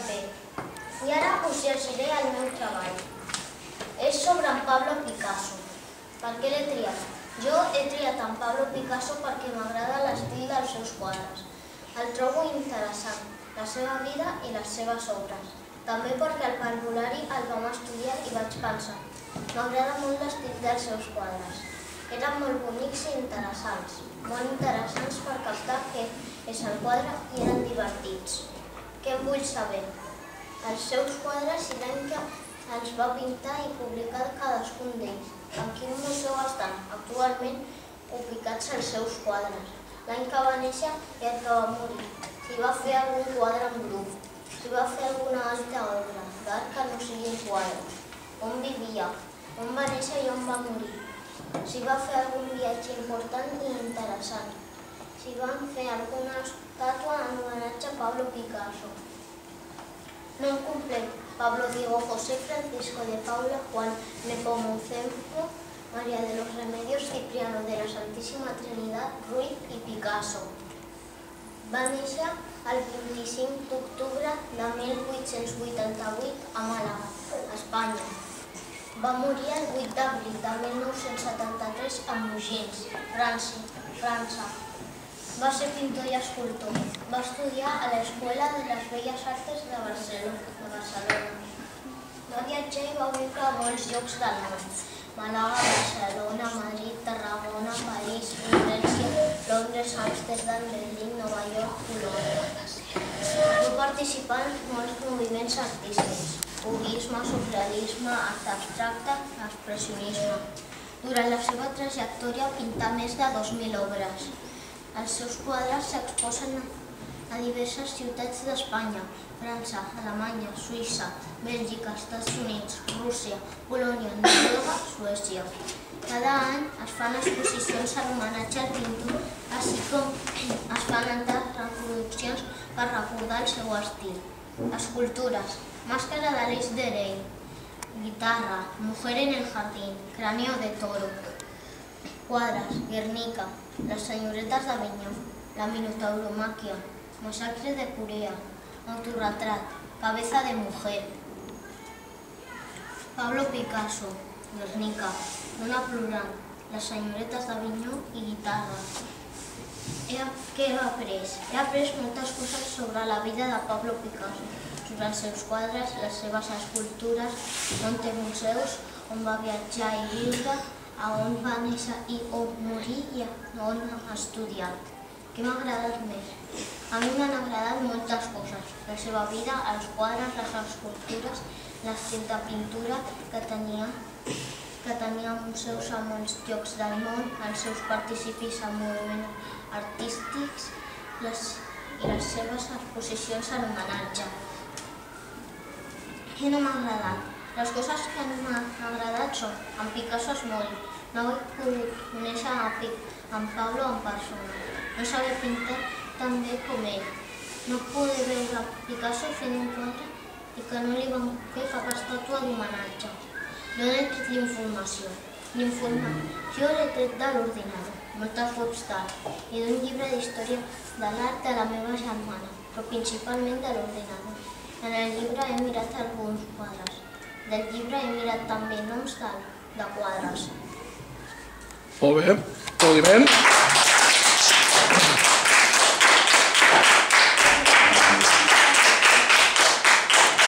paper. I ara us llegiré el meu treball. És sobre en Pablo Picasso. Per què l'he triat? Jo he triat en Pablo Picasso perquè m'agrada l'estil dels seus quadres. El trobo interessant, la seva vida i les seves obres. També perquè al parvulari el vam estudiar i vaig pensar. M'agrada molt l'estil dels seus quadres. Eren molt bonics i interessants. Molt interessants per captar què és el quadre i eren divertits. Què en vull saber? Els seus quadres i l'any que els va pintar i publicar cadascun d'ells. En quin museu estan actualment ubicats els seus quadres? L'any que va néixer i el que va morir. Si va fer algun quadre en grup. Si va fer alguna altra obra d'art que no sigui un quadre. On vivia, on va néixer i on va morir. Si va fer algun viatge important i interessant. Si van fer alguna estàtua en homenatge a Pablo Picasso. Nom complet: Pablo Diego José Francisco de Paula Juan Nepomuceno María de los Remedios Cipriano de la Santísima Trinidad Ruiz i Picasso. Va néixer el 25 d'octubre de 1888 a Màlaga, Espanya. Va morir el 8 d'abril de 1973 a Mougins, França. Va ser pintor i escultor. Va estudiar a l'Escuela de les Belles Arts de Barcelona. Va viatjar i va viure a molts llocs del món. Màlaga, Barcelona, Madrid, Tarragona, París, Florència, Londres, Amsterdam, Berlín, Nova York, Colònia. Va participar en molts moviments artístics: cubisme, surrealisme, art abstracte, expressionisme. Durant la seva trajectòria pintà més de 2.000 obres. Els seus quadres s'exposen a diverses ciutats d'Espanya, França, Alemanya, Suïssa, Bèlgica, Estats Units, Rússia, Polònia, Noruega, Suècia. Cada any es fan exposicions en homenatge al pintor, així com es fan altres reproduccions per recordar el seu estil. Escultures: Máscara de Aleix de Rei, Guitarra, Mujer en el jardín, Cráneo de toro. Quadres: Guernica, Las senyoretes d'Avinyó, La Minotauromaquia, Massacre de Corea, Autorretrat, Cabeza de mujer. Pablo Picasso, Guernica, Dona plorant, Les senyoretes d'Avinyó i Guitarra. Què he après? He après moltes coses sobre la vida de Pablo Picasso, sobre els seus quadres, les seves escultures, on té museus, on va viatjar i viure, a on va néixer i on morir i on ha estudiat. Què m'ha agradat més? A mi m'han agradat moltes coses. La seva vida, els quadres, les escultures, l'estil de pintura que tenia museus a molts llocs del món, els seus participis en moviments artístics i les seves exposicions en homenatge. Què no m'ha agradat? Les coses que no m'han agradat són: en Picasso és molt. No he pogut conèixer en Pablo en persona. No sabia pintar tan bé com ell. No poder veure Picasso fent un quadre i que no li van fer cap estàtua d'homenatge. D'on he tret l'informació? L'informació l'he tret de l'ordinador, moltes webs d'art i d'un llibre d'història de l'art de la meva germana, però principalment de l'ordinador. En el llibre he mirat alguns quadres. Del llibre he mirat també noms de quadres. Molt bé, aplaudiment.